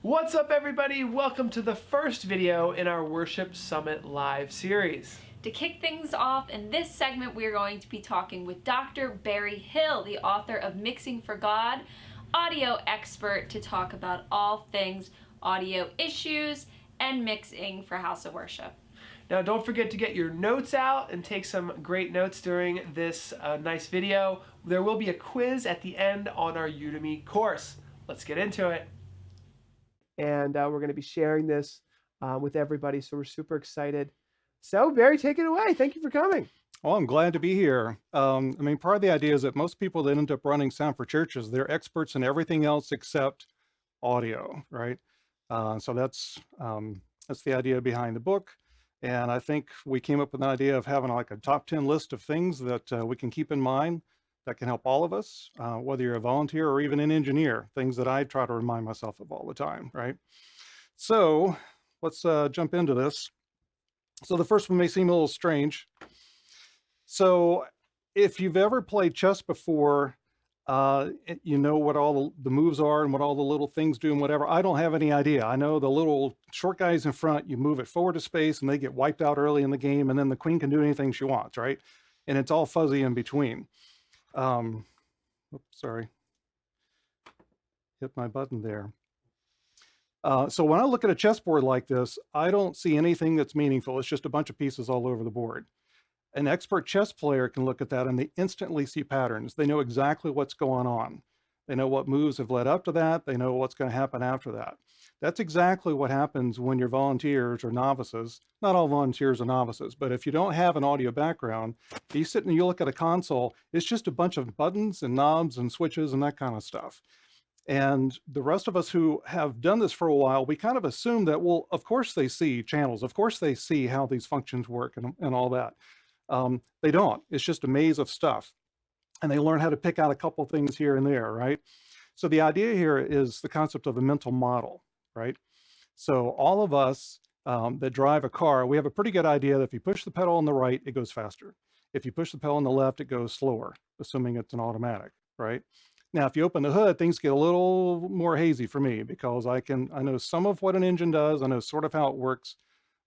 What's up, everybody? Welcome to the first video in our Worship Summit Live series. To kick things off, in this segment we're going to be talking with Dr. Barry Hill, the author of Mixing for God, audio expert, to talk about all things audio issues and mixing for House of Worship. Now, don't forget to get your notes out and take some great notes during this nice video. There will be a quiz at the end on our Udemy course. Let's get into it. And we're going to be sharing this with everybody, so we're super excited. So, Barry, take it away. Thank you for coming. Well, I'm glad to be here. Part of the idea is that most people that end up running sound for churches, they're experts in everything else except audio, right? So that's the idea behind the book. And I think we came up with an idea of having like a top 10 list of things that we can keep in mind that can help all of us, whether you're a volunteer or even an engineer, things that I try to remind myself of all the time, right? So let's jump into this. So the first one may seem a little strange. So if you've ever played chess before, you know what all the moves are and what all the little things do and whatever. I don't have any idea. I know the little short guys in front, you move it forward to space and they get wiped out early in the game, and then the queen can do anything she wants, right? And it's all fuzzy in between. Oops, sorry. Hit my button there. So when I look at a chessboard like this, I don't see anything that's meaningful. It's just a bunch of pieces all over the board. An expert chess player can look at that and they instantly see patterns. They know exactly what's going on. They know what moves have led up to that. They know what's going to happen after that. That's exactly what happens when you're volunteers or novices. Not all volunteers are novices, but if you don't have an audio background, you sit and you look at a console, it's just a bunch of buttons and knobs and switches and that kind of stuff. And the rest of us who have done this for a while, we kind of assume that, well, of course they see channels. Of course they see how these functions work and all that. They don't. It's just a maze of stuff. And they learn how to pick out a couple things here and there, right? So the idea here is the concept of a mental model, right? So all of us that drive a car, we have a pretty good idea that if you push the pedal on the right, it goes faster. If you push the pedal on the left, it goes slower, assuming it's an automatic, right? Now, if you open the hood, things get a little more hazy for me because I know some of what an engine does. I know sort of how it works.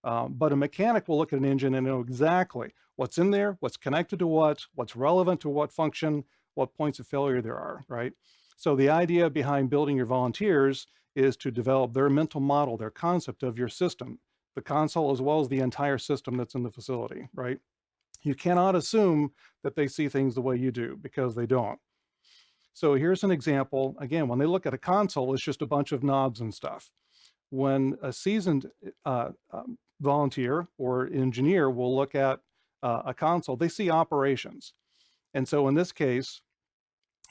But a mechanic will look at an engine and know exactly what's in there, what's connected to what's relevant to what function, what points of failure there are, right? So the idea behind building your volunteers is to develop their mental model, their concept of your system, the console as well as the entire system that's in the facility, right? You cannot assume that they see things the way you do because they don't. So here's an example. Again, when they look at a console, it's just a bunch of knobs and stuff. When a seasoned volunteer or engineer will look at a console, they see operations. And so in this case,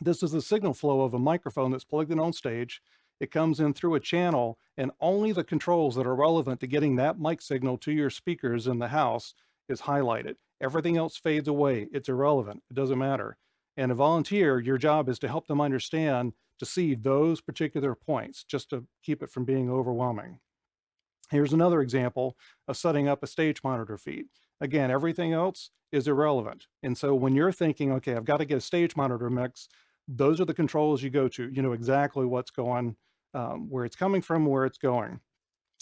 this is the signal flow of a microphone that's plugged in on stage. It comes in through a channel, and only the controls that are relevant to getting that mic signal to your speakers in the house is highlighted. Everything else fades away. It's irrelevant. It doesn't matter. And a volunteer, your job is to help them understand to see those particular points, just to keep it from being overwhelming. Here's another example of setting up a stage monitor feed. Again, everything else is irrelevant. And so when you're thinking, okay, I've got to get a stage monitor mix, those are the controls you go to. You know exactly what's going, where it's coming from, where it's going.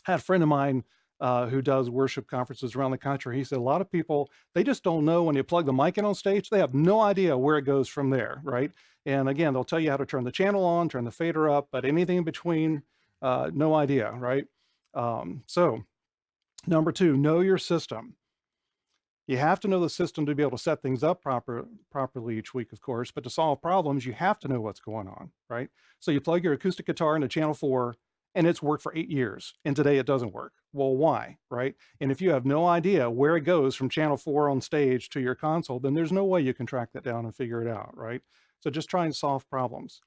I had a friend of mine who does worship conferences around the country. He said a lot of people, they just don't know when you plug the mic in on stage, they have no idea where it goes from there, right? And again, they'll tell you how to turn the channel on, turn the fader up, but anything in between, no idea, right? So number two, know your system. You have to know the system to be able to set things up properly each week, of course, but to solve problems, you have to know what's going on, right? So you plug your acoustic guitar into channel 4 and it's worked for 8 years, and today it doesn't work. Well, why, right? And if you have no idea where it goes from channel 4 on stage to your console, then there's no way you can track that down and figure it out, right? So just try and solve problems.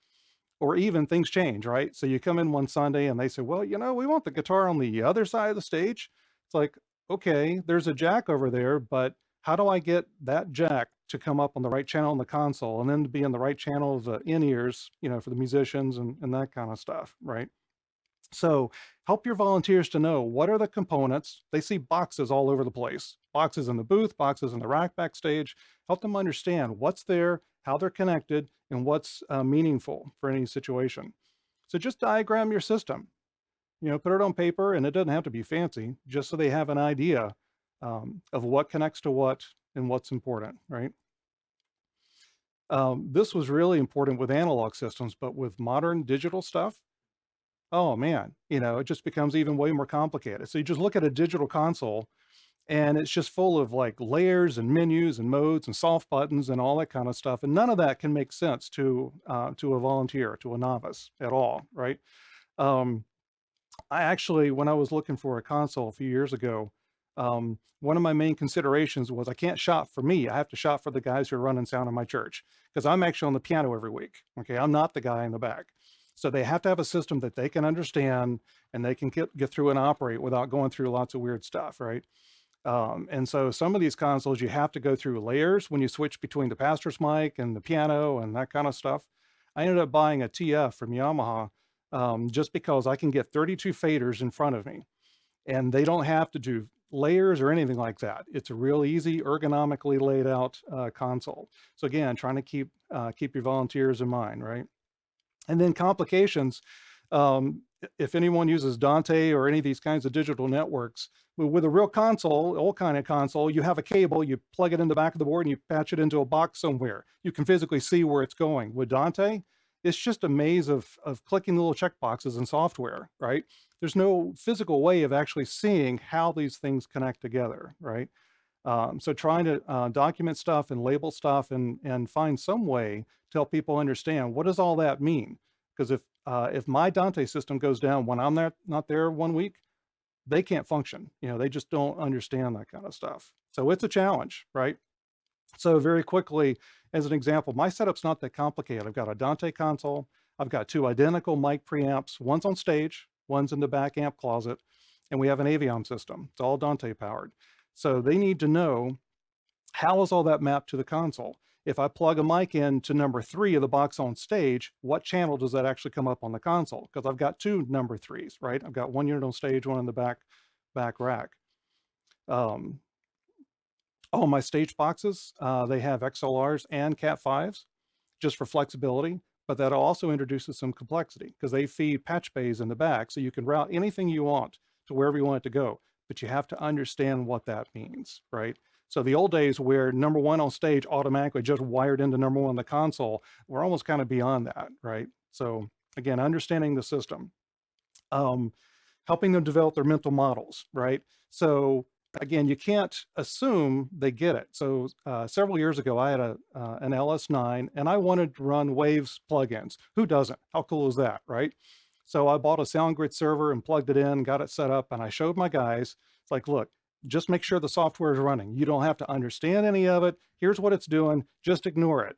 Or even things change, right? So you come in one Sunday and they say, well, you know, we want the guitar on the other side of the stage. It's like, okay, there's a jack over there, but how do I get that jack to come up on the right channel on the console and then to be in the right channel of the in-ears, you know, for the musicians and that kind of stuff, right? So help your volunteers to know what are the components. They see boxes all over the place, boxes in the booth, boxes in the rack backstage. Help them understand what's there, how they're connected, and what's meaningful for any situation. So just diagram your system. put it on paper, and it doesn't have to be fancy, just so they have an idea of what connects to what and what's important, right? This was really important with analog systems, but with modern digital stuff, oh man, it just becomes even way more complicated. So you just look at a digital console, and it's just full of like layers and menus and modes and soft buttons and all that kind of stuff. And none of that can make sense to a volunteer, to a novice at all, right? Um, I actually, when I was looking for a console a few years ago, one of my main considerations was I can't shop for me. I have to shop for the guys who are running sound in my church because I'm actually on the piano every week. Okay, I'm not the guy in the back. So they have to have a system that they can understand and they can get through and operate without going through lots of weird stuff, right? And so some of these consoles, you have to go through layers when you switch between the pastor's mic and the piano and that kind of stuff. I ended up buying a TF from Yamaha just because I can get 32 faders in front of me and they don't have to do layers or anything like that. It's a real easy, ergonomically laid out console. So again, trying to keep your volunteers in mind, right? And then complications. If anyone uses Dante or any of these kinds of digital networks, with a real console, old kind of console, you have a cable, you plug it in the back of the board and you patch it into a box somewhere. You can physically see where it's going. With Dante, it's just a maze of clicking little checkboxes in software, right? There's no physical way of actually seeing how these things connect together, right? So trying to document stuff and label stuff and find some way to help people understand what does all that mean? Because if my Dante system goes down when I'm not there 1 week, they can't function. They just don't understand that kind of stuff. So it's a challenge, right? So very quickly, as an example, my setup's not that complicated. I've got a Dante console. I've got 2 identical mic preamps. One's on stage, one's in the back amp closet, and we have an Aviom system. It's all Dante powered. So they need to know, how is all that mapped to the console? If I plug a mic in to number 3 of the box on stage, what channel does that actually come up on the console? Because I've got 2 number 3s, right? I've got 1 unit on stage, 1 in the back rack. All my stage boxes, they have XLRs and Cat5s just for flexibility, but that also introduces some complexity because they feed patch bays in the back. So you can route anything you want to wherever you want it to go, but you have to understand what that means, right? So the old days where number 1 on stage automatically just wired into number 1 on the console, we're almost kind of beyond that, right? So again, understanding the system, helping them develop their mental models, right? So again, you can't assume they get it. So several years ago, I had an LS9 and I wanted to run Waves plugins. Who doesn't? How cool is that, right? So I bought a SoundGrid server and plugged it in, got it set up, and I showed my guys, it's like, look, just make sure the software is running. You don't have to understand any of it. Here's what it's doing. Just ignore it.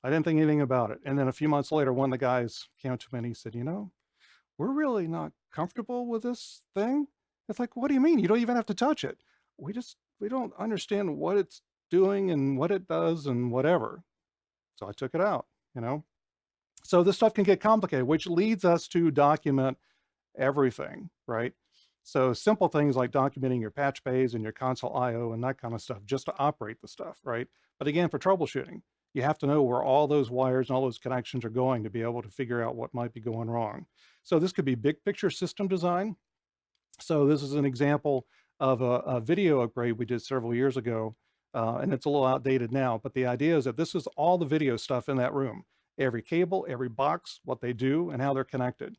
I didn't think anything about it. And then a few months later, one of the guys came up to me and he said, we're really not comfortable with this thing. It's like, what do you mean? You don't even have to touch it. We don't understand what it's doing and what it does and whatever. So I took it out, So this stuff can get complicated, which leads us to document everything, right? So simple things like documenting your patch bays and your console IO and that kind of stuff just to operate the stuff, right? But again, for troubleshooting, you have to know where all those wires and all those connections are going to be able to figure out what might be going wrong. So this could be big picture system design. So this is an example of a video upgrade we did several years ago, and it's a little outdated now, but the idea is that this is all the video stuff in that room. Every cable, every box, what they do, and how they're connected.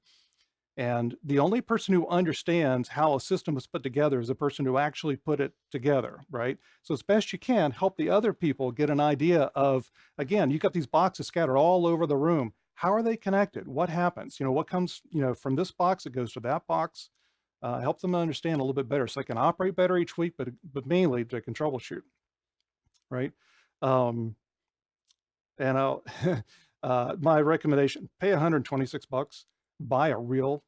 And the only person who understands how a system is put together is the person who actually put it together, right? So as best you can, help the other people get an idea of, again, you've got these boxes scattered all over the room. How are they connected? What happens? What comes, from this box, it goes to that box. Help them understand a little bit better so they can operate better each week, but mainly they can troubleshoot, right? And I'll, my recommendation, pay $126, buy a real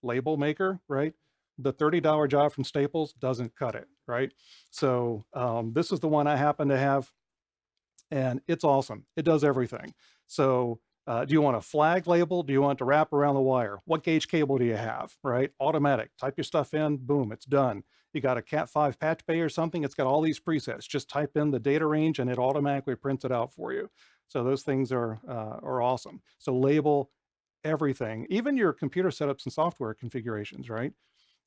label maker, right? The $30 job from Staples doesn't cut it, right? So this is the one I happen to have, and it's awesome. It does everything. So do you want a flag label? Do you want it to wrap around the wire? What gauge cable do you have, right? Automatic, type your stuff in, boom, it's done. You got a Cat5 patch bay or something, it's got all these presets. Just type in the data range and it automatically prints it out for you. So those things are awesome. So label everything, even your computer setups and software configurations, right?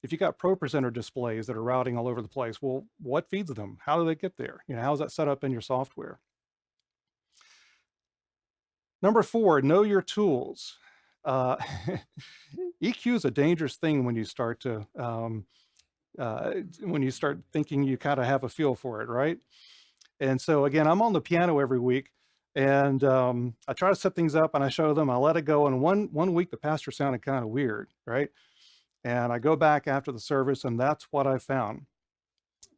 If you got Pro Presenter displays that are routing all over the place, well, what feeds them? How do they get there? You know, how's that set up in your software? Number 4, know your tools. Uh, EQ is a dangerous thing when you start to thinking you kind of have a feel for it, right? And so again, I'm on the piano every week, and I try to set things up, and I show them, I let it go. And one week the pastor sounded kind of weird, right? And I go back after the service, and that's what I found.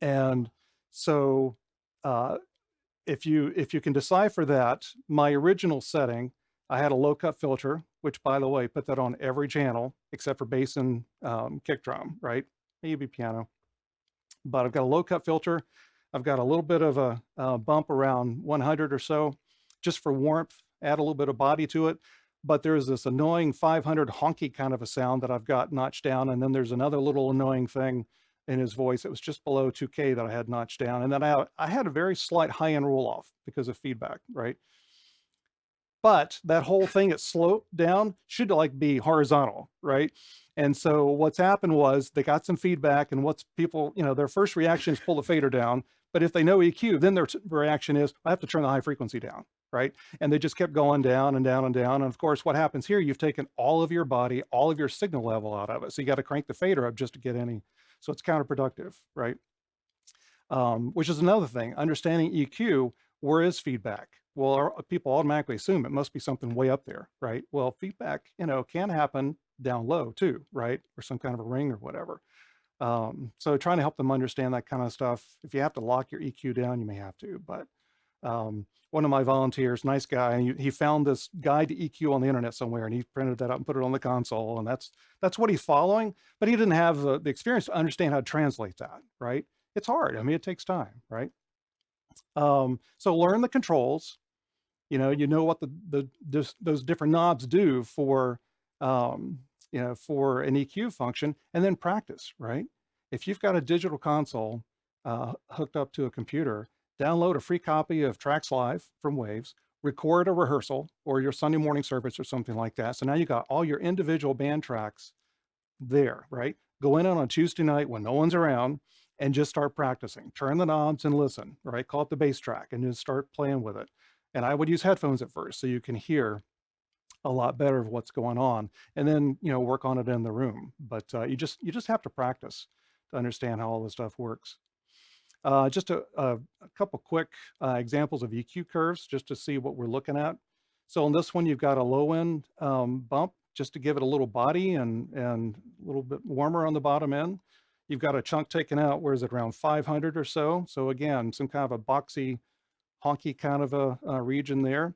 And so uh, if you can decipher that, my original setting, I had a low cut filter, which by the way, put that on every channel except for bass and kick drum, right? Maybe piano. But I've got a low cut filter. I've got a little bit of a bump around 100 or so, just for warmth, add a little bit of body to it. But there's this annoying 500 honky kind of a sound that I've got notched down. And then there's another little annoying thing in his voice. It was just below 2K that I had notched down. And then I had a very slight high end roll off because of feedback, right? But that whole thing at slope down should like be horizontal, right? And so what's happened was they got some feedback, and what's people, you know, their first reaction is pull the fader down. But if they know EQ, then their reaction is, I have to turn the high frequency down, right? And they just kept going down and down and down. And of course, what happens here, you've taken all of your body, all of your signal level out of it. So you got to crank the fader up just to get any. So it's counterproductive, right? Which is another thing, understanding EQ, where is feedback? Well, people automatically assume it must be something way up there, right? Well, feedback, you know, can happen down low too, right? Or some kind of a ring or whatever. So trying to help them understand that kind of stuff. If you have to lock your EQ down, you may have to, but one of my volunteers, nice guy, and he found this guide to EQ on the internet somewhere, and he printed that up and put it on the console, and that's what he's following, but he didn't have the experience to understand how to translate that, right? It's hard. I mean, it takes time, right? So learn the controls. You know what those different knobs do for for an EQ function, and then practice, right? If you've got a digital console hooked up to a computer, download a free copy of Tracks Live from Waves, record a rehearsal or your Sunday morning service or something like that. So now you got all your individual band tracks there, right? Go in on a Tuesday night when no one's around and just start practicing. Turn the knobs and listen, right? Call it the bass track and just start playing with it. And I would use headphones at first so you can hear a lot better of what's going on, and then work on it in the room. But you just have to practice to understand how all this stuff works. Just a couple quick examples of EQ curves just to see what we're looking at. So on this one, you've got a low end bump just to give it a little body and a little bit warmer on the bottom end. You've got a chunk taken out, where is it, around 500 or so. So again, some kind of a boxy, honky kind of a region there.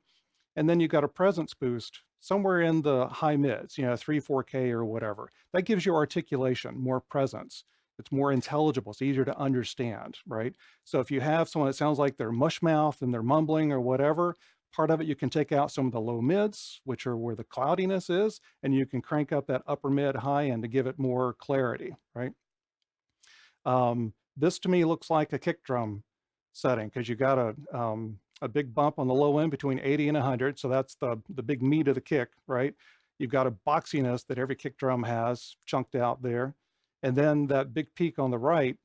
And then you've got a presence boost somewhere in the high mids, 3, 4K or whatever. That gives you articulation, more presence. It's more intelligible. It's easier to understand, right? So if you have someone that sounds like they're mush mouth and they're mumbling or whatever, part of it, you can take out some of the low mids, which are where the cloudiness is, and you can crank up that upper mid high end to give it more clarity, right? This to me looks like a kick drum setting, because you got a big bump on the low end between 80 and 100. So that's the big meat of the kick, right? You've got a boxiness that every kick drum has chunked out there. And then that big peak on the right,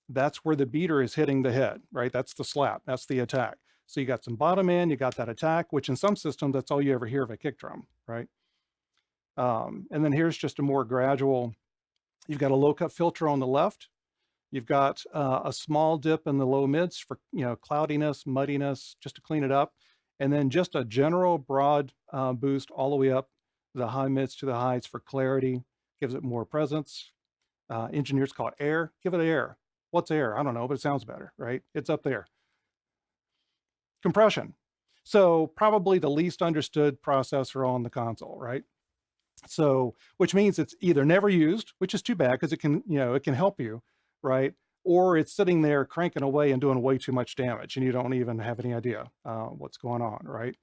that's where the beater is hitting the head, right? That's the slap, that's the attack. So you got some bottom end, you got that attack, which in some systems, that's all you ever hear of a kick drum, right? And then here's just a more gradual, you've got a low cut filter on the left. You've got a small dip in the low mids for cloudiness, muddiness, just to clean it up. And then just a general broad boost all the way up the high mids to the highs for clarity, gives it more presence. Engineers call it air. Give it air. What's air? I don't know, but it sounds better, right? It's up there. Compression. So probably the least understood processor on the console, right? So, which means it's either never used, which is too bad because it can help you, right? Or it's sitting there cranking away and doing way too much damage, and you don't even have any idea what's going on, right?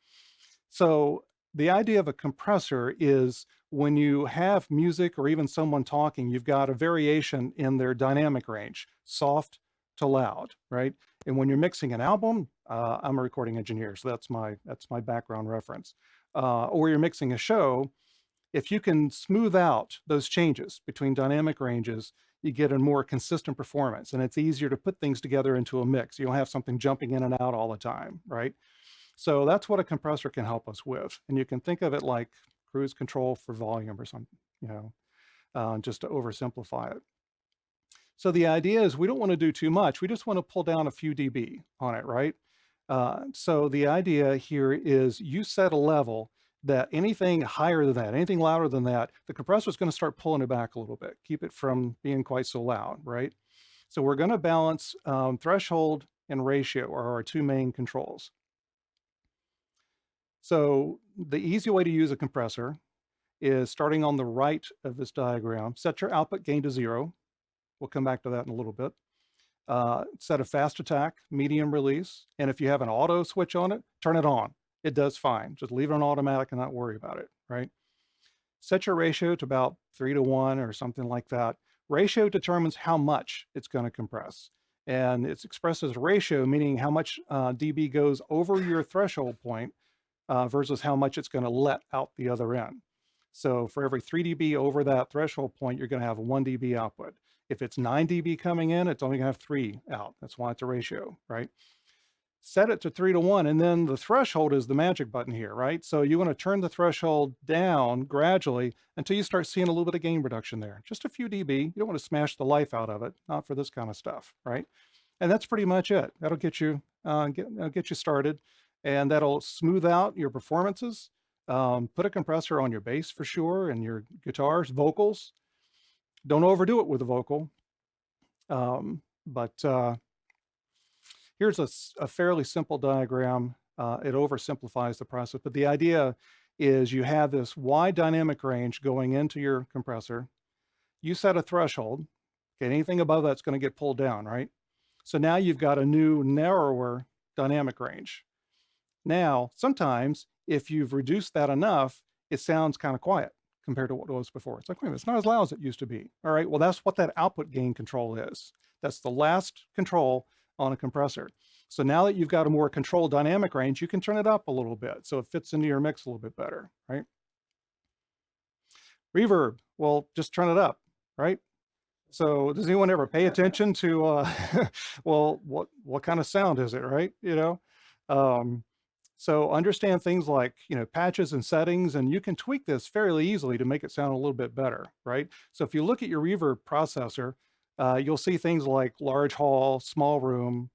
So the idea of a compressor is when you have music or even someone talking, you've got a variation in their dynamic range, soft to loud, right? And when you're mixing an album, I'm a recording engineer, so that's my background reference. Or you're mixing a show, if you can smooth out those changes between dynamic ranges, you get a more consistent performance, and it's easier to put things together into a mix. You don't have something jumping in and out all the time, right? So that's what a compressor can help us with. And you can think of it like cruise control for volume or something, just to oversimplify it. So the idea is we don't want to do too much. We just want to pull down a few dB on it, right? So the idea here is you set a level that anything higher than that, anything louder than that, the compressor is going to start pulling it back a little bit, keep it from being quite so loud, right? So we're going to balance threshold and ratio are our two main controls. So the easy way to use a compressor is starting on the right of this diagram, set your output gain to 0. We'll come back to that in a little bit. Set a fast attack, medium release, and if you have an auto switch on it, turn it on. It does fine. Just leave it on automatic and not worry about it, right? Set your ratio to about 3:1 or something like that. Ratio determines how much it's going to compress. And it's expressed as a ratio, meaning how much dB goes over your threshold point versus how much it's going to let out the other end. So for every 3 dB over that threshold point, you're going to have 1 dB output. If it's 9 dB coming in, it's only going to have 3 out. That's why it's a ratio, right? Set it to 3:1, and then the threshold is the magic button here, right? So you want to turn the threshold down gradually until you start seeing a little bit of gain reduction there. Just a few dB. You don't want to smash the life out of it, not for this kind of stuff, right? And that's pretty much it. That'll get you get you started, and that'll smooth out your performances. Put a compressor on your bass for sure, and your guitars, vocals. Don't overdo it with the vocal. Here's a fairly simple diagram. It oversimplifies the process, but the idea is you have this wide dynamic range going into your compressor. You set a threshold. Okay, anything above that's going to get pulled down, right? So now you've got a new, narrower dynamic range. Now, sometimes if you've reduced that enough, it sounds kind of quiet compared to what it was before. It's like, wait a minute, it's not as loud as it used to be. All right, well, that's what that output gain control is. That's the last control on a compressor. So now that you've got a more controlled dynamic range, you can turn it up a little bit so it fits into your mix a little bit better, right? Reverb, well, just turn it up, right? So does anyone ever pay attention to, well, what kind of sound is it, right? So understand things like, patches and settings, and you can tweak this fairly easily to make it sound a little bit better, right? So if you look at your reverb processor, you'll see things like large hall, small room,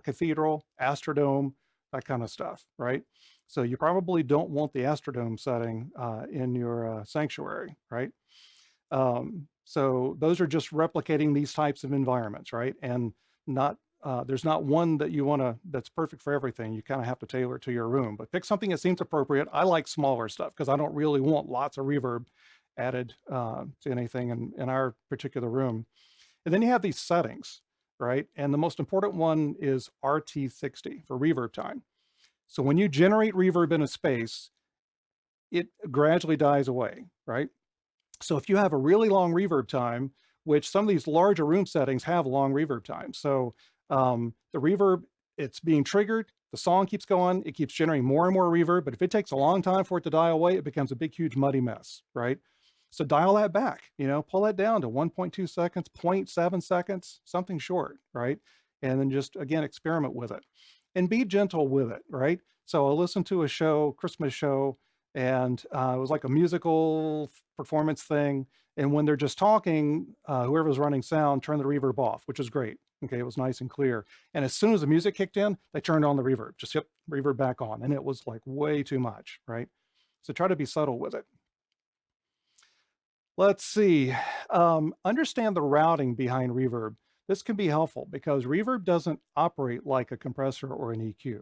cathedral, astrodome, that kind of stuff, right? So you probably don't want the astrodome setting in your sanctuary, right? So those are just replicating these types of environments, right? And not there's not one that you want to that's perfect for everything. You kind of have to tailor it to your room, but pick something that seems appropriate. I like smaller stuff because I don't really want lots of reverb added to anything in our particular room. And then you have these settings, right? And the most important one is RT60 for reverb time. So when you generate reverb in a space, it gradually dies away, right? So if you have a really long reverb time, which some of these larger room settings have long reverb time. So the reverb, it's being triggered, the song keeps going, it keeps generating more and more reverb, but if it takes a long time for it to die away, it becomes a big, huge, muddy mess, right? So dial that back, pull that down to 1.2 seconds, 0.7 seconds, something short, right? And then just, again, experiment with it and be gentle with it, right? So I listened to a show, Christmas show, and it was like a musical performance thing. And when they're just talking, whoever's running sound turned the reverb off, which is great. Okay, it was nice and clear. And as soon as the music kicked in, they turned on the reverb, just hit reverb back on. And it was like way too much, right? So try to be subtle with it. Let's see, understand the routing behind reverb. This can be helpful because reverb doesn't operate like a compressor or an EQ.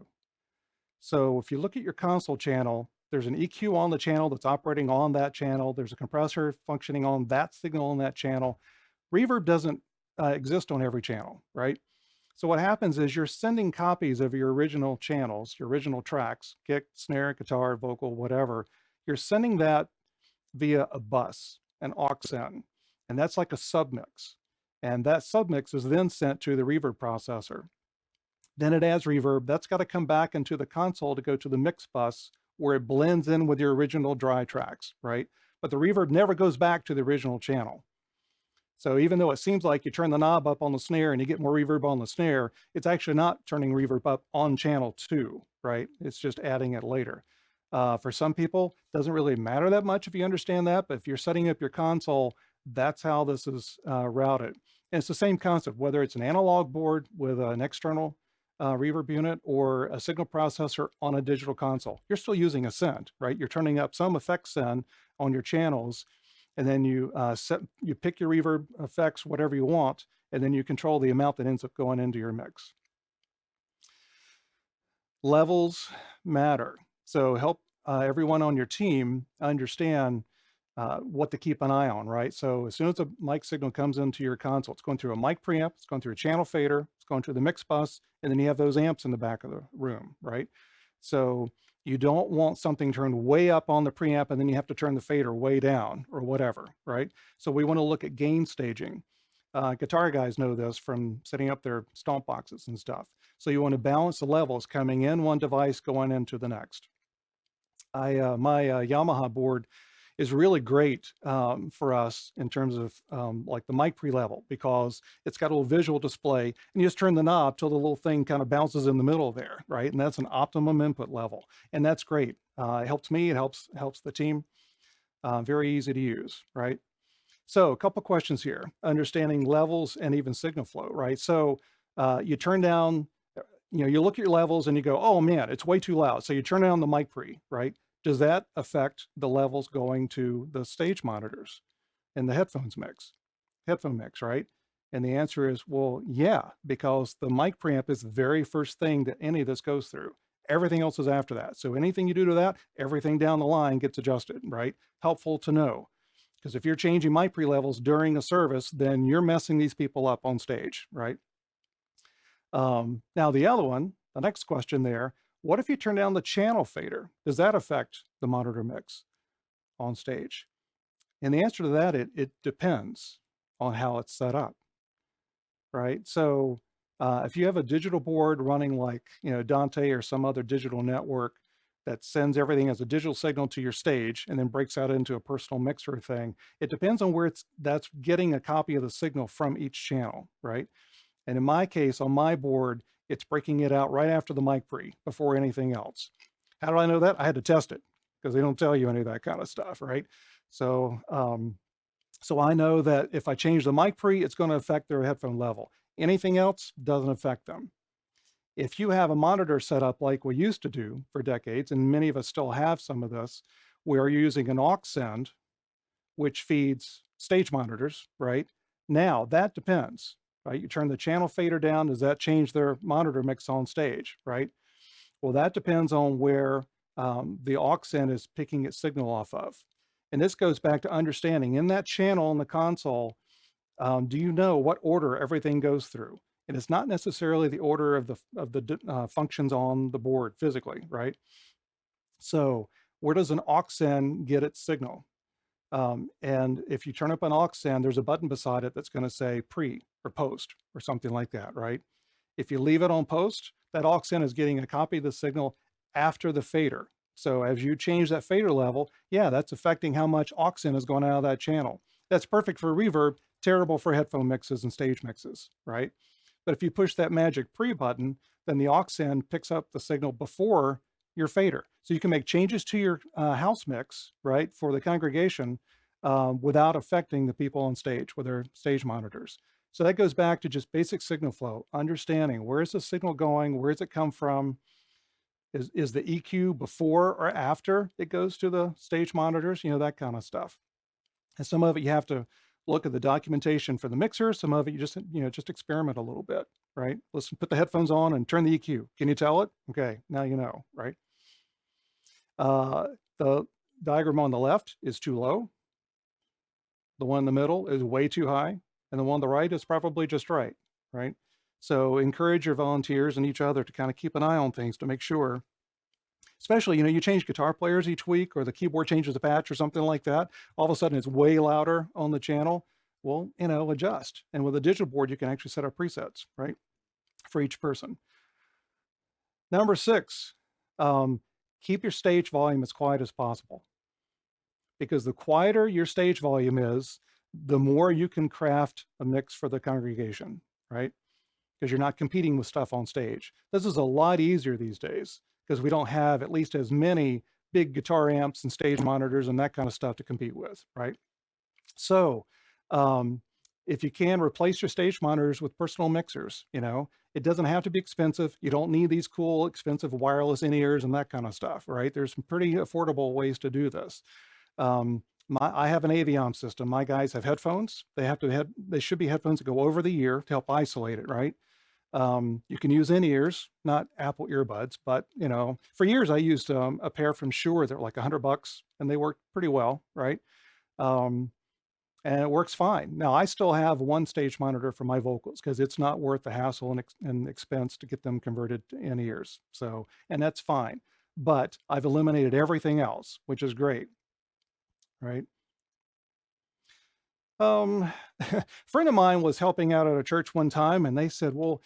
So if you look at your console channel, there's an EQ on the channel that's operating on that channel. There's a compressor functioning on that signal on that channel. Reverb doesn't exist on every channel, right? So what happens is you're sending copies of your original channels, your original tracks, kick, snare, guitar, vocal, whatever. You're sending that via a bus, an aux in, and that's like a submix. And that submix is then sent to the reverb processor. Then it adds reverb. That's got to come back into the console to go to the mix bus where it blends in with your original dry tracks, right? but the reverb never goes back to the original channel. So even though it seems like you turn the knob up on the snare and you get more reverb on the snare, it's actually not turning reverb up on channel 2, right? It's just adding it later. For some people, it doesn't really matter that much if you understand that, but if you're setting up your console, that's how this is routed. And it's the same concept, whether it's an analog board with an external reverb unit or a signal processor on a digital console. You're still using a send, right? You're turning up some effect send on your channels, and then you pick your reverb effects, whatever you want, and then you control the amount that ends up going into your mix. Levels matter. So help everyone on your team understand what to keep an eye on, right? So as soon as a mic signal comes into your console, it's going through a mic preamp, it's going through a channel fader, it's going through the mix bus, and then you have those amps in the back of the room, right? So you don't want something turned way up on the preamp and then you have to turn the fader way down or whatever, right? So we want to look at gain staging. Guitar guys know this from setting up their stomp boxes and stuff. So you want to balance the levels coming in one device, going into the next. My Yamaha board is really great for us in terms of like the mic pre-level, because it's got a little visual display and you just turn the knob till the little thing kind of bounces in the middle there, right? And that's an optimum input level. And that's great. It helps me, it helps the team. Very easy to use, right? So a couple questions here, understanding levels and even signal flow, right? So you turn down, you look at your levels and you go, oh man, it's way too loud. So you turn down the mic pre, right? Does that affect the levels going to the stage monitors and the headphone mix, right? And the answer is, well, yeah, because the mic preamp is the very first thing that any of this goes through. Everything else is after that. So anything you do to that, everything down the line gets adjusted, right? Helpful to know. Because if you're changing mic pre levels during a service, then you're messing these people up on stage, right? Now the other one, the next question there, what if you turn down the channel fader? Does that affect the monitor mix on stage? And the answer to that, it depends on how it's set up, right? So if you have a digital board running like, Dante or some other digital network that sends everything as a digital signal to your stage and then breaks out into a personal mixer thing, it depends on where that's getting a copy of the signal from each channel, right? And in my case, on my board, it's breaking it out right after the mic pre, before anything else. How do I know that? I had to test it, because they don't tell you any of that kind of stuff, right? So, so I know that if I change the mic pre, it's going to affect their headphone level. Anything else doesn't affect them. If you have a monitor set up like we used to do for decades, and many of us still have some of this, where you're using an aux send, which feeds stage monitors, right? Now, that depends. Right? You turn the channel fader down, does that change their monitor mix on stage, right? Well, that depends on where the aux send is picking its signal off of. And this goes back to understanding in that channel on the console, do you know what order everything goes through? And it's not necessarily the order of the functions on the board physically, right? So where does an aux send get its signal? And if you turn up an aux send, there's a button beside it that's going to say pre or post or something like that, right? If you leave it on post, that aux send is getting a copy of the signal after the fader. So as you change that fader level, yeah, that's affecting how much aux send is going out of that channel. That's perfect for reverb, terrible for headphone mixes and stage mixes, right? But if you push that magic pre button, then the aux send picks up the signal before your fader. So you can make changes to your house mix, right, for the congregation without affecting the people on stage with their stage monitors. So that goes back to just basic signal flow, understanding where is the signal going, where does it come from, is the EQ before or after it goes to the stage monitors, that kind of stuff. And some of it you have to look at the documentation for the mixer, some of it you just experiment a little bit, right? Listen, put the headphones on and turn the EQ. Can you tell it? Okay, now you know, right? The diagram on the left is too low. The one in the middle is way too high. And the one on the right is probably just right? So encourage your volunteers and each other to kind of keep an eye on things to make sure, especially, you change guitar players each week or the keyboard changes a patch or something like that. All of a sudden it's way louder on the channel. Well, adjust. And with a digital board, you can actually set up presets, right, for each person. Number 6, keep your stage volume as quiet as possible. because the quieter your stage volume is, the more you can craft a mix for the congregation, right? Because you're not competing with stuff on stage. This is a lot easier these days because we don't have at least as many big guitar amps and stage monitors and that kind of stuff to compete with, right? So if you can, replace your stage monitors with personal mixers. It doesn't have to be expensive. You don't need these cool, expensive wireless in-ears and that kind of stuff, right? There's some pretty affordable ways to do this. I have an Aviom system. My guys have headphones. They should be headphones that go over the ear to help isolate it, right? You can use in-ears, not Apple earbuds, but for years I used a pair from Shure that were like $100 and they worked pretty well, right? And it works fine. Now I still have one stage monitor for my vocals because it's not worth the hassle and expense to get them converted to in-ears. So, and that's fine, but I've eliminated everything else, which is great, right? A friend of mine was helping out at a church one time and they said, well,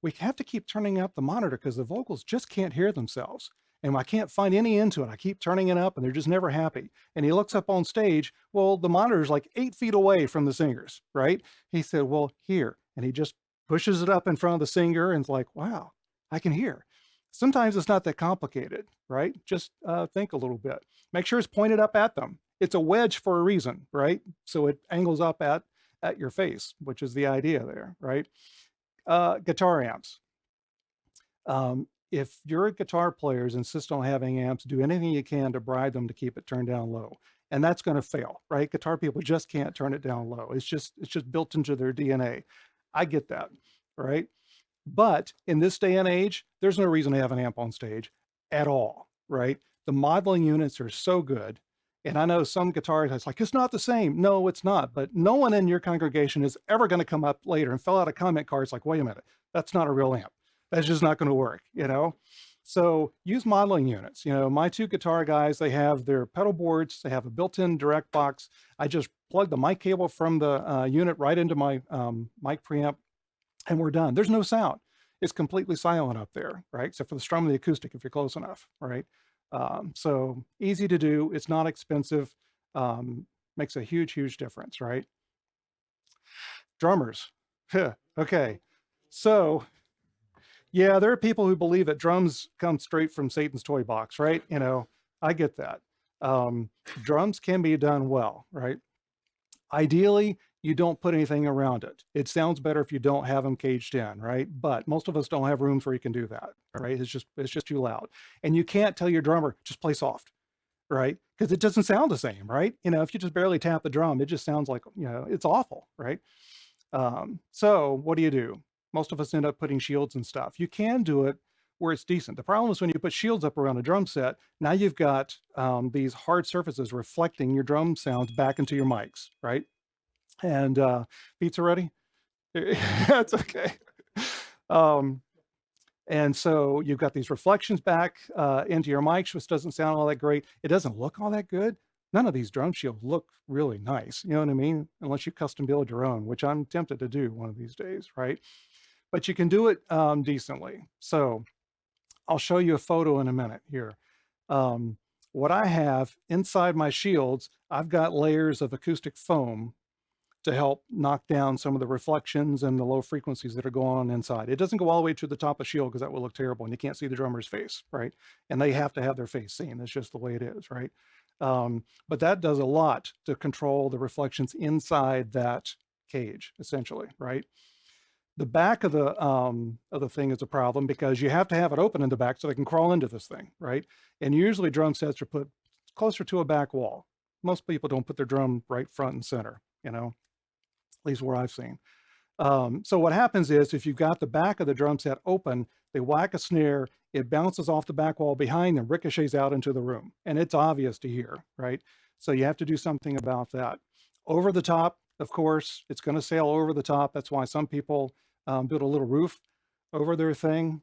we have to keep turning up the monitor because the vocals just can't hear themselves. And I can't find any into it. I keep turning it up and they're just never happy. And he looks up on stage. Well, the monitor's like 8 feet away from the singers, right? He said, well, here. And he just pushes it up in front of the singer and it's like, wow, I can hear. Sometimes it's not that complicated, right? Just think a little bit. Make sure it's pointed up at them. It's a wedge for a reason, right? So it angles up at your face, which is the idea there, right? Guitar amps. If your guitar players insist on having amps, do anything you can to bribe them to keep it turned down low. And that's going to fail, right? Guitar people just can't turn it down low. It's just built into their DNA. I get that, right? But in this day and age, there's no reason to have an amp on stage at all, right? The modeling units are so good. And I know some guitarists, it's like, it's not the same. No, it's not. But no one in your congregation is ever going to come up later and fill out a comment card. It's like, wait a minute, that's not a real amp. That's just not going to work, So use modeling units. My two guitar guys, they have their pedal boards. They have a built-in direct box. I just plug the mic cable from the unit right into my mic preamp and we're done. There's no sound. It's completely silent up there, right? Except for the strum and the acoustic if you're close enough, right? So easy to do. It's not expensive. Makes a huge, huge difference, right? Drummers. Okay. So yeah, there are people who believe that drums come straight from Satan's toy box, right? I get that. Drums can be done well, right? Ideally, you don't put anything around it. It sounds better if you don't have them caged in, right? But most of us don't have rooms where you can do that, right? It's just too loud. And you can't tell your drummer, just play soft, right? Because it doesn't sound the same, right? If you just barely tap the drum, it just sounds like, it's awful, right? So what do? Most of us end up putting shields and stuff. You can do it where it's decent. The problem is when you put shields up around a drum set, now you've got these hard surfaces reflecting your drum sounds back into your mics, right? And pizza ready? That's okay. And so you've got these reflections back into your mics, which doesn't sound all that great. It doesn't look all that good. None of these drum shields look really nice. You know what I mean? Unless you custom build your own, which I'm tempted to do one of these days, right? But you can do it decently. So I'll show you a photo in a minute here. What I have inside my shields, I've got layers of acoustic foam to help knock down some of the reflections and the low frequencies that are going on inside. It doesn't go all the way to the top of the shield because that will look terrible and you can't see the drummer's face, right? And they have to have their face seen. That's just the way it is, right? But that does a lot to control the reflections inside that cage, essentially, right? The back of the thing is a problem because you have to have it open in the back so they can crawl into this thing, right? And usually drum sets are put closer to a back wall. Most people don't put their drum right front and center, at least where I've seen. So what happens is if you've got the back of the drum set open, they whack a snare, it bounces off the back wall behind them, ricochets out into the room, and it's obvious to hear, right? So you have to do something about that. Over the top, of course, it's going to sail over the top. That's why some people build a little roof over their thing,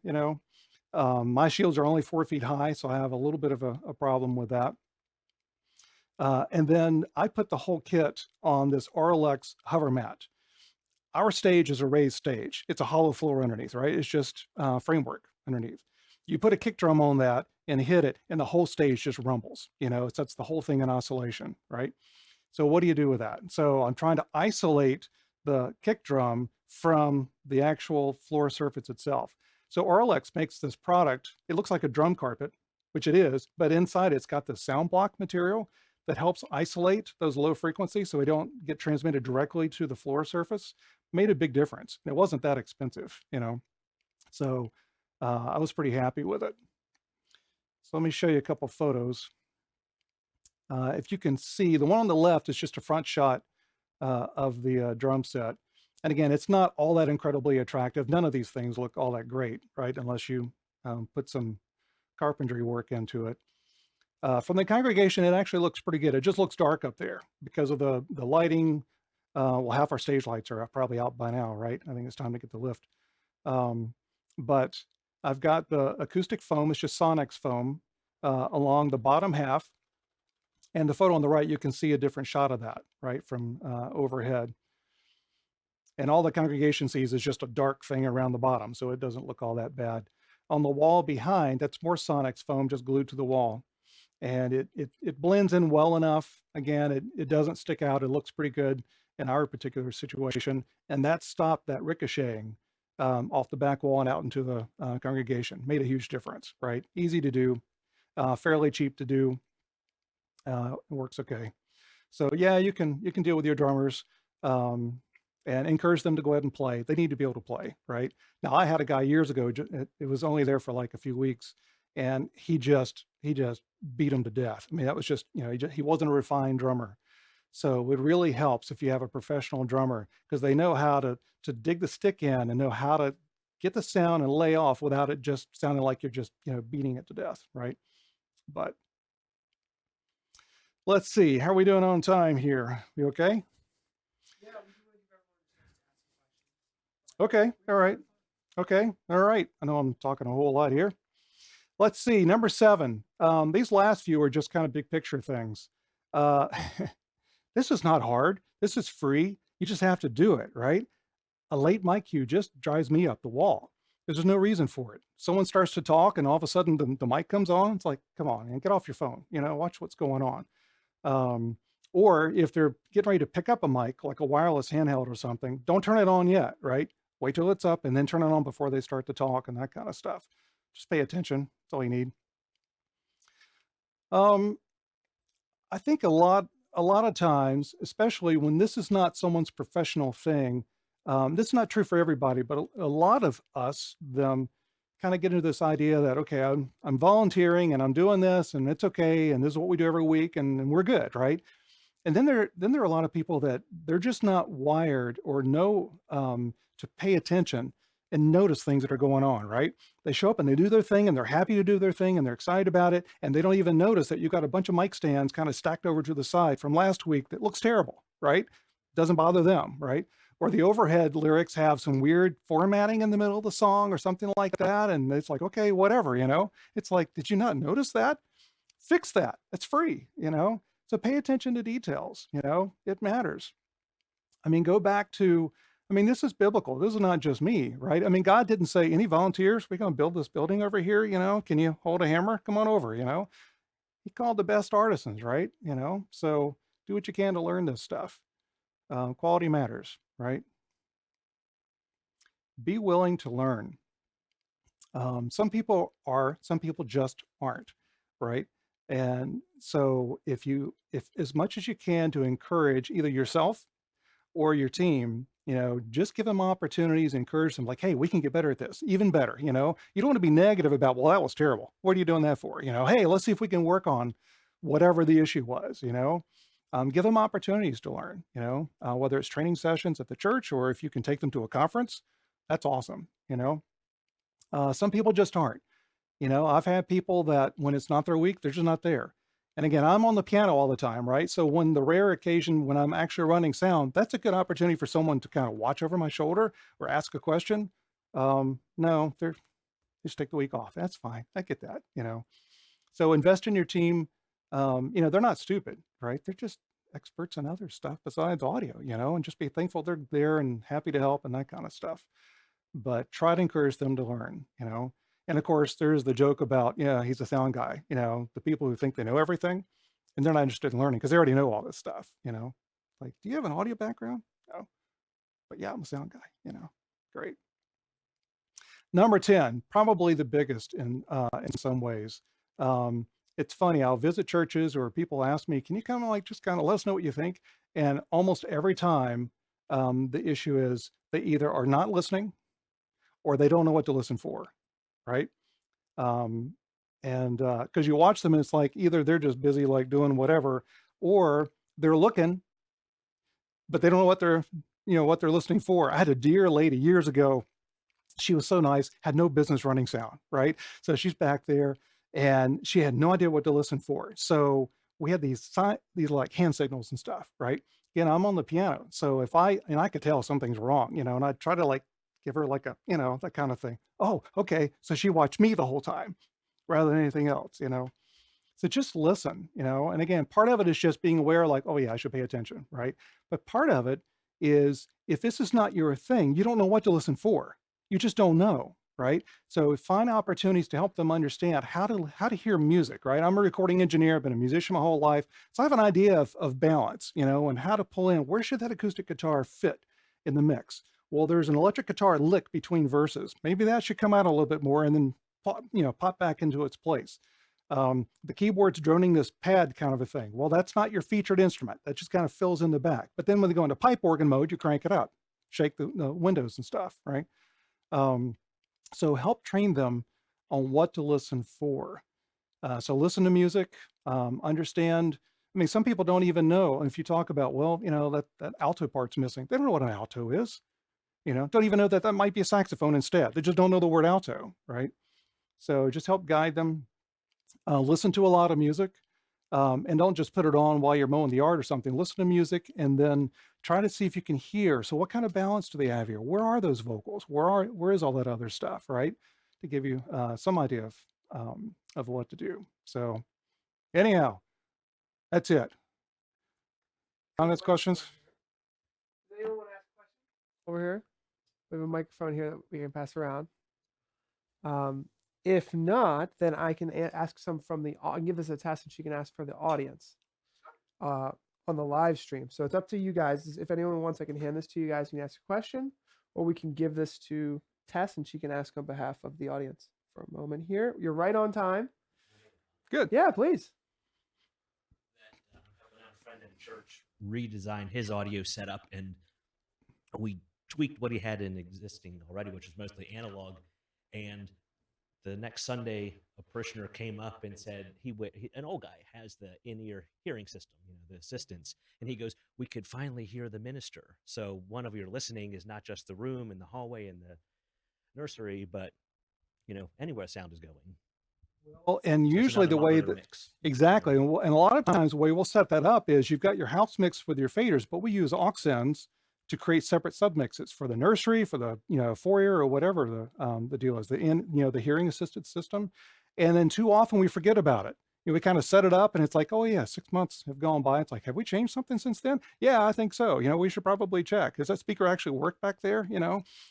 My shields are only 4 feet high, so I have a little bit of a problem with that. And then I put the whole kit on this Auralex hover mat. Our stage is a raised stage. It's a hollow floor underneath, right? It's just framework underneath. You put a kick drum on that and hit it, and the whole stage just rumbles. It sets the whole thing in oscillation, right? So what do you do with that? So I'm trying to isolate the kick drum from the actual floor surface itself. So Orlex makes this product. It looks like a drum carpet, which it is, but inside it's got the sound block material that helps isolate those low frequencies so they don't get transmitted directly to the floor surface. Made a big difference. It wasn't that expensive, So I was pretty happy with it. So let me show you a couple photos. If you can see, the one on the left is just a front shot of the drum set. And again, it's not all that incredibly attractive. None of these things look all that great, right? Unless you put some carpentry work into it. From the congregation, it actually looks pretty good. It just looks dark up there because of the lighting. Well, half our stage lights are probably out by now, right? I think it's time to get the lift. But I've got the acoustic foam. It's just Sonex foam along the bottom half. And the photo on the right, you can see a different shot of that, right, from overhead. And all the congregation sees is just a dark thing around the bottom, so it doesn't look all that bad. On the wall behind, that's more Sonex foam just glued to the wall. And it blends in well enough. Again, it doesn't stick out. It looks pretty good in our particular situation. And that stopped that ricocheting off the back wall and out into the congregation. Made a huge difference, right? Easy to do, fairly cheap to do. It works okay. So yeah, you can deal with your drummers and encourage them to go ahead and play. They need to be able to play, right? Now, I had a guy years ago, it was only there for like a few weeks, and he just beat him to death. I mean, that was just, he wasn't a refined drummer. So it really helps if you have a professional drummer, because they know how to dig the stick in and know how to get the sound and lay off without it just sounding like you're just, beating it to death, right? But let's see, how are we doing on time here? You okay? Yeah, we can give everyone a chance to ask some questions. Okay, all right. Okay, all right. I know I'm talking a whole lot here. Let's see, number 7. These last few are just kind of big picture things. This is not hard. This is free. You just have to do it, right? A late mic cue just drives me up the wall. There's no reason for it. Someone starts to talk and all of a sudden the mic comes on. It's like, come on, man, get off your phone. Watch what's going on. Or if they're getting ready to pick up a mic, like a wireless handheld or something, don't turn it on yet, right? Wait till it's up and then turn it on before they start to talk and that kind of stuff. Just pay attention. That's all you need. I think a lot of times, especially when this is not someone's professional thing, this is not true for everybody, but a lot of us, them, kind of get into this idea that, okay, I'm volunteering and I'm doing this and it's okay. And this is what we do every week and we're good, right? And then there are a lot of people that they're just not wired or know to pay attention and notice things that are going on, right? They show up and they do their thing and they're happy to do their thing and they're excited about it. And they don't even notice that you've got a bunch of mic stands kind of stacked over to the side from last week that looks terrible, right? Doesn't bother them, right? Or the overhead lyrics have some weird formatting in the middle of the song or something like that. And it's like, okay, whatever, It's like, did you not notice that? Fix that. It's free, So pay attention to details, it matters. I mean, go back to, this is biblical. This is not just me, right? God didn't say, any volunteers? We're going to build this building over here, Can you hold a hammer? Come on over, He called the best artisans, right? So do what you can to learn this stuff. Quality matters, right? Be willing to learn. Some people are, some people just aren't, right? And so if as much as you can to encourage either yourself or your team, just give them opportunities, encourage them like, hey, we can get better at this, even better, You don't want to be negative about, well, that was terrible. What are you doing that for? Hey, let's see if we can work on whatever the issue was, Give them opportunities to learn, whether it's training sessions at the church or if you can take them to a conference, that's awesome, Some people just aren't. I've had people that when it's not their week, they're just not there. And again, I'm on the piano all the time, right? So when the rare occasion when I'm actually running sound, that's a good opportunity for someone to kind of watch over my shoulder or ask a question. No, they just take the week off. That's fine. I get that, So invest in your team. They're not stupid, right? They're just experts in other stuff besides audio, and just be thankful they're there and happy to help and that kind of stuff. But try to encourage them to learn, And of course, there's the joke about, yeah, he's a sound guy, the people who think they know everything and they're not interested in learning because they already know all this stuff, Like, do you have an audio background? No. But yeah, I'm a sound guy, Great. Number 10, probably the biggest in some ways. It's funny, I'll visit churches or people ask me, can you kind of just kind of let us know what you think? And almost every time, the issue is they either are not listening or they don't know what to listen for, right? Um, and because you watch them and it's like either they're just busy like doing whatever, or they're looking, but they don't know what they're listening for. I had a dear lady years ago. She was so nice, had no business running sound, right? So she's back there and she had no idea what to listen for. So we had these like hand signals and stuff, right? Again, I'm on the piano. So I could tell something's wrong, and I'd try to like give her like a, that kind of thing. Oh, okay. So she watched me the whole time rather than anything else. So just listen, and again, part of it is just being aware, like, oh yeah, I should pay attention, right? But part of it is if this is not your thing, you don't know what to listen for. You just don't know, right? So find opportunities to help them understand how to hear music, right? I'm a recording engineer, I've been a musician my whole life. So I have an idea of balance, and how to pull in, where should that acoustic guitar fit in the mix? Well, there's an electric guitar lick between verses. Maybe that should come out a little bit more and then pop back into its place. The keyboard's droning this pad kind of a thing. Well, that's not your featured instrument. That just kind of fills in the back. But then when they go into pipe organ mode, you crank it up, shake the windows and stuff, right? So help train them on what to listen for. So listen to music, understand. I mean, some people don't even know. If you talk about, well, that alto part's missing. They don't know what an alto is. Don't even know that might be a saxophone instead. They just don't know the word alto, right? So just help guide them. Listen to a lot of music, and don't just put it on while you're mowing the yard or something. Listen to music and then try to see if you can hear. So what kind of balance do they have here? Where are those vocals? Where is all that other stuff, right? To give you some idea of what to do. So anyhow, that's it. Comments, questions? Does anyone want to ask a question? Over here. We have a microphone here that we can pass around. If not, then I can ask some from I can give this a test and she can ask for the audience on the live stream. So it's up to you guys. If anyone wants, I can hand this to you guys. You can ask a question, or we can give this to Tess and she can ask on behalf of the audience. For a moment here. You're right on time. Good. Yeah, please. A friend in church redesigned his audio setup, and we tweaked what he had in existing already, which is mostly analog. And the next Sunday, a parishioner came up and said an old guy has the in-ear hearing system, the assistants, and he goes, "We could finally hear the minister. So one of your listening is not just the room and the hallway and the nursery, but anywhere sound is going." Well, and So usually the way that mix. exactly, and a lot of times the way we'll set that up is you've got your house mix with your faders, but we use aux ends to create separate submixes for the nursery, for the foyer, or whatever the deal is, the hearing assisted system. And then too often we forget about it. We kind of set it up and it's like, oh yeah, 6 months have gone by. It's like, have we changed something since then? Yeah, I think so. We should probably check. Does that speaker actually work back there?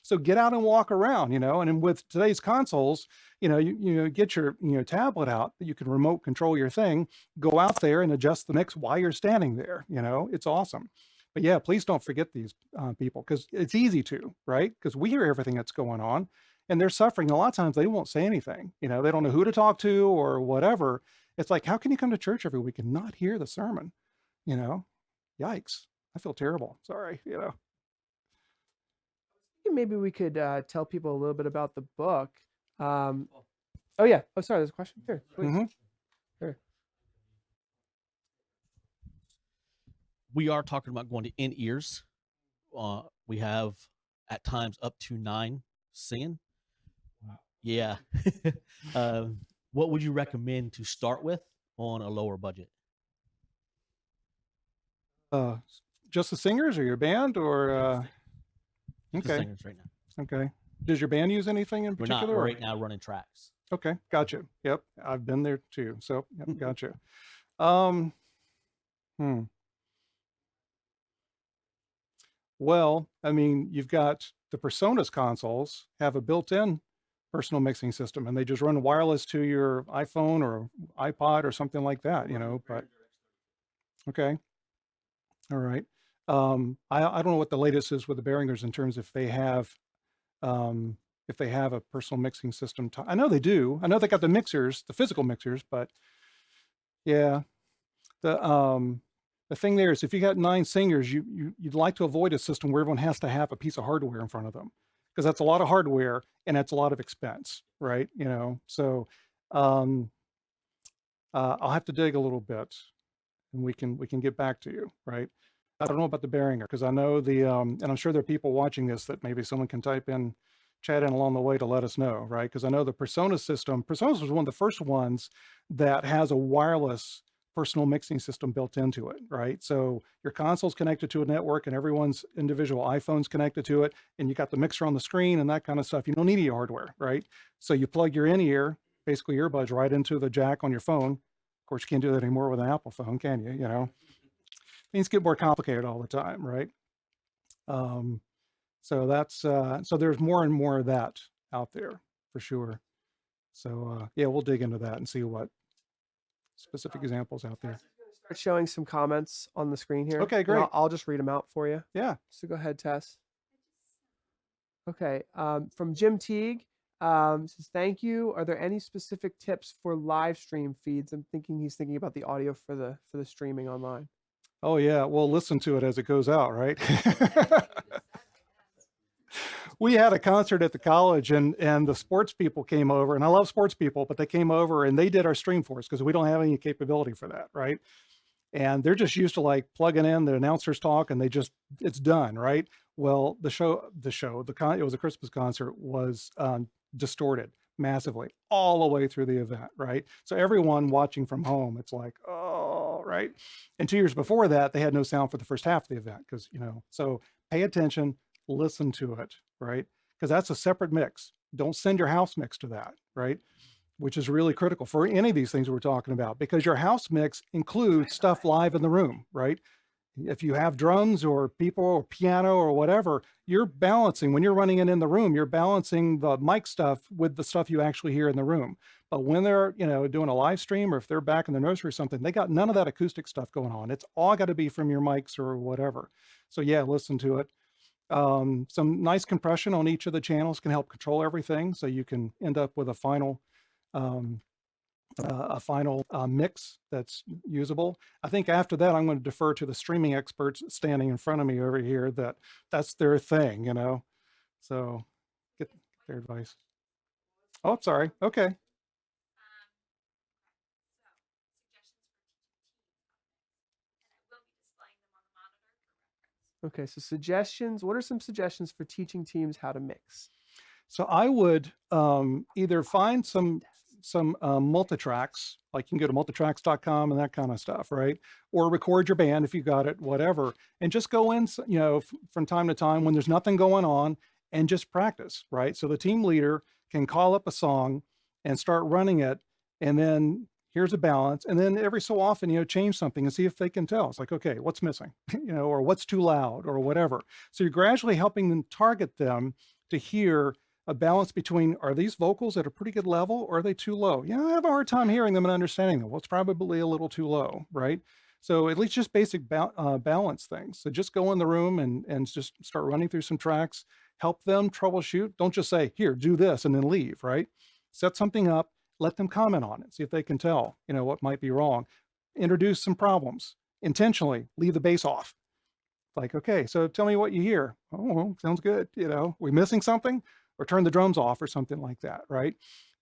So get out and walk around, and then with today's consoles, you get your tablet out that you can remote control your thing, go out there and adjust the mix while you're standing there. It's awesome. But yeah, please don't forget these people, because it's easy to, right? Because we hear everything that's going on and they're suffering. A lot of times they won't say anything, they don't know who to talk to or whatever. It's like, how can you come to church every week and not hear the sermon? Yikes. I feel terrible. Sorry, Maybe we could tell people a little bit about the book. Oh yeah. Oh, sorry. There's a question here. Mm-hmm. Here. We are talking about going to in-ears. We have at times up to 9 singing. Yeah. What would you recommend to start with on a lower budget? Just the singers or your band or The okay. singers right now. Okay. Does your band use anything in We're particular? not or- right now running tracks. Okay, gotcha. Yep, I've been there too. So yep, gotcha. Well, I mean, you've got the Personas consoles have a built-in personal mixing system, and they just run wireless to your iPhone or iPod or something like that, you know, but okay. All right. I don't know what the latest is with the Behringers in terms if they have a personal mixing system. I know they do. I know they got the mixers, the physical mixers, but yeah, the thing there is if you got 9 singers, you'd like to avoid a system where everyone has to have a piece of hardware in front of them, because that's a lot of hardware and that's a lot of expense, right? You know, so um, I'll have to dig a little bit, and we can get back to you, right? I don't know about the Behringer because I know and I'm sure there are people watching this that maybe someone can chat in along the way to let us know, right? Because I know the Persona system, Persona was one of the first ones that has a wireless personal mixing system built into it, right? So your console's connected to a network and everyone's individual iPhone's connected to it, and you got the mixer on the screen and that kind of stuff. You don't need any hardware, right? So you plug your in-ear, basically earbuds, right into the jack on your phone. Of course, you can't do that anymore with an Apple phone, can you? You know, things get more complicated all the time, right? So that's so there's more and more of that out there for sure. So yeah, we'll dig into that and see what specific examples out there. Start showing some comments on the screen here. Okay, and great. I'll just read them out for you. Yeah. So go ahead, Tess. Okay. From Jim Teague, says, thank you. Are there any specific tips for live stream feeds? I'm thinking he's thinking about the audio for the streaming online. Oh yeah. Well, listen to it as it goes out, right? We had a concert at the college and the sports people came over, and I love sports people, but they came over and they did our stream for us because we don't have any capability for that, right? And they're just used to like plugging in the announcers talk and it's done, right? Well, it was a Christmas concert, was distorted massively all the way through the event, right? So everyone watching from home, it's like, oh, right? And 2 years before that, they had no sound for the first half of the event because, you know, so pay attention, listen to it, right? Because that's a separate mix. Don't send your house mix to that, right? Which is really critical for any of these things we're talking about, because your house mix includes stuff live in the room, right? If you have drums or people or piano or whatever, you're balancing, when you're running it in the room, you're balancing the mic stuff with the stuff you actually hear in the room. But when they're, you know, doing a live stream, or if they're back in the nursery or something, they got none of that acoustic stuff going on. It's all got to be from your mics or whatever. So yeah, listen to it. Some nice compression on each of the channels can help control everything, so you can end up with a final mix that's usable. I think after that, I'm going to defer to the streaming experts standing in front of me over here. That's their thing, you know. So get their advice. Oh, sorry. Okay. Okay, so suggestions. What are some suggestions for teaching teams how to mix? So I would either find some multitracks, like you can go to multitracks.com and that kind of stuff, right? Or record your band if you got it, whatever, and just go in, you know, from time to time when there's nothing going on, and just practice, right? So the team leader can call up a song and start running it, and then here's a balance, and then every so often, you know, change something and see if they can tell. It's like, okay, what's missing, you know, or what's too loud or whatever. So you're gradually helping them, target them to hear a balance between, are these vocals at a pretty good level or are they too low? Yeah, I have a hard time hearing them and understanding them. Well, it's probably a little too low, right? So at least just basic balance things. So just go in the room and just start running through some tracks, help them troubleshoot. Don't just say, here, do this and then leave, right? Set something up, let them comment on it, see if they can tell, you know, what might be wrong. Introduce some problems. Intentionally leave the bass off. Like, okay, so tell me what you hear. Oh, well, sounds good. You know, we missing something? Or turn the drums off or something like that, right?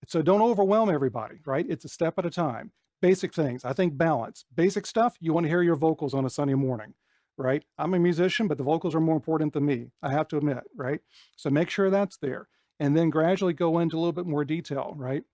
So don't overwhelm everybody, right? It's a step at a time. Basic things. I think balance. Basic stuff, you want to hear your vocals on a Sunday morning, right? I'm a musician, but the vocals are more important than me, I have to admit, right? So make sure that's there. And then gradually go into a little bit more detail, right?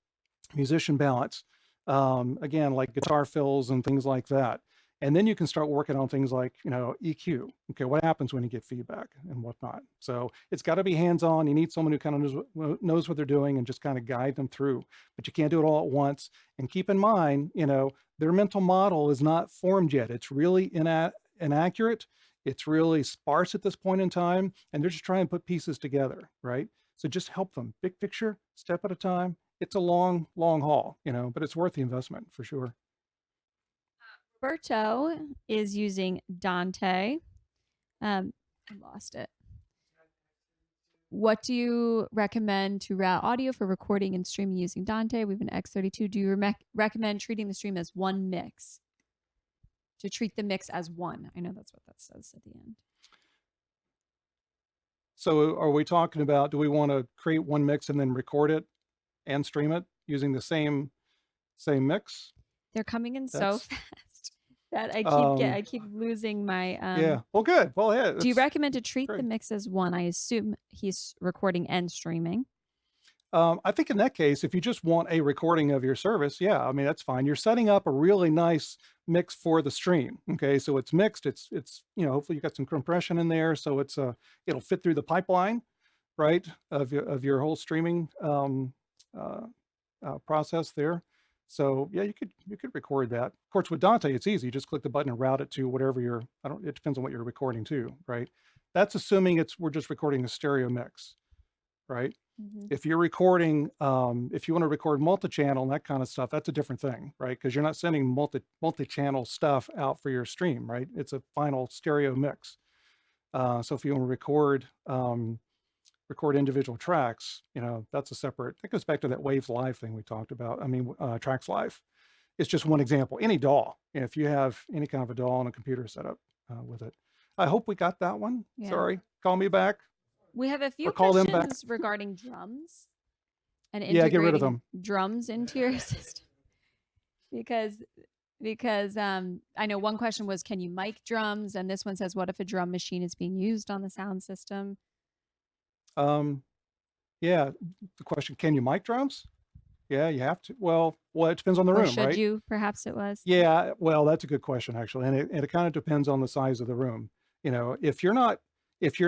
Musician balance. Again, like guitar fills and things like that. And then you can start working on things like, you know, EQ. Okay, what happens when you get feedback and whatnot? So it's got to be hands-on. You need someone who kind of knows what they're doing and just kind of guide them through. But you can't do it all at once. And keep in mind, you know, their mental model is not formed yet. It's really inaccurate. It's really sparse at this point in time. And they're just trying to put pieces together, right? So just help them. Big picture, step at a time. It's a long, long haul, but it's worth the investment for sure. Roberto is using Dante. I lost it. What do you recommend to route audio for recording and streaming using Dante? We have an X32. Do you recommend treating the stream as one mix? To treat the mix as one. I know that's what that says at the end. So are we talking about, do we want to create one mix and then record it and stream it using the same mix? They're coming in so fast that I keep losing my. Yeah. Well, good. Well, yeah. Do you recommend to treat great. the mix as one? I assume he's recording and streaming. I think in that case, if you just want a recording of your service, yeah, I mean, that's fine. You're setting up a really nice mix for the stream. Okay. So it's mixed. It's, hopefully you got some compression in there. So it'll fit through the pipeline, right, of your whole streaming process there. So yeah, you could record that. Of course, with Dante, it's easy. You just click the button and route it to whatever it depends on what you're recording to, right? That's assuming we're just recording a stereo mix, right? Mm-hmm. If you're recording, if you want to record multi-channel and that kind of stuff, that's a different thing, right? Because you're not sending multi-channel stuff out for your stream, right? It's a final stereo mix. So if you want to record individual tracks, that's a separate. It goes back to that Waves Live thing we talked about. I mean, Tracks Live. It's just one example. Any DAW, if you have any kind of a DAW on a computer setup with it. I hope we got that one. Yeah. Sorry, call me back. We have a few questions regarding drums and integrating get rid of them. Drums into your system because I know one question was, can you mic drums? And this one says, what if a drum machine is being used on the sound system? Yeah, the question, can you mic drums? Yeah, you have to. Well, it depends on the room, should right? you? Perhaps it was. Yeah, well, that's a good question actually, and it kind of depends on the size of the room. If you're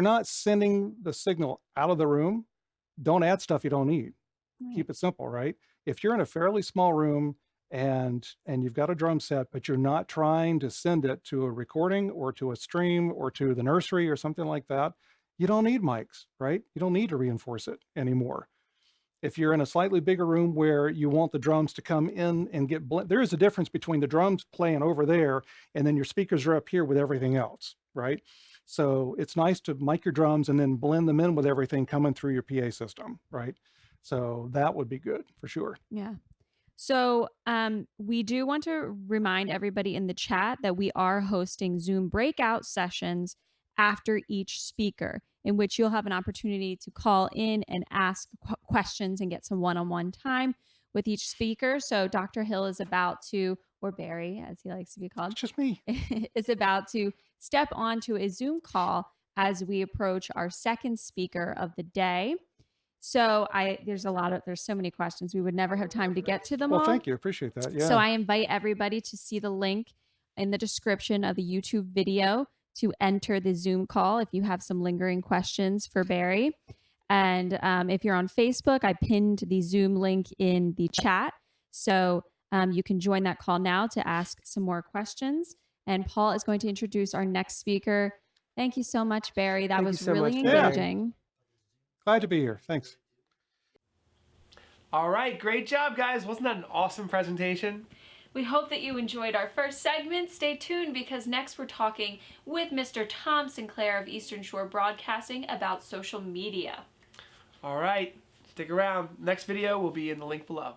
not sending the signal out of the room, don't add stuff you don't need. Right. Keep it simple, right? If you're in a fairly small room and you've got a drum set, but you're not trying to send it to a recording or to a stream or to the nursery or something like that, you don't need mics, right? You don't need to reinforce it anymore. If you're in a slightly bigger room where you want the drums to come in and get there is a difference between the drums playing over there and then your speakers are up here with everything else, right? So it's nice to mic your drums and then blend them in with everything coming through your PA system, right? So that would be good for sure. Yeah. So we do want to remind everybody in the chat that we are hosting Zoom breakout sessions after each speaker, in which you'll have an opportunity to call in and ask questions and get some one-on-one time with each speaker. So Dr. Hill is about to, or Barry, as he likes to be called. It's just me. Is about to step onto a Zoom call as we approach our second speaker of the day. So there's so many questions. We would never have time to get to them all. Well, thank you. Appreciate that. Yeah. So I invite everybody to see the link in the description of the YouTube video to enter the Zoom call if you have some lingering questions for Barry. And if you're on Facebook, I pinned the Zoom link in the chat. So you can join that call now to ask some more questions. And Paul is going to introduce our next speaker. Thank you so much, Barry. That was really engaging. Yeah. Glad to be here. Thanks. All right. Great job, guys. Wasn't that an awesome presentation? We hope that you enjoyed our first segment. Stay tuned because next we're talking with Mr. Tom Sinclair of Eastern Shore Broadcasting about social media. All right. Stick around. Next video will be in the link below.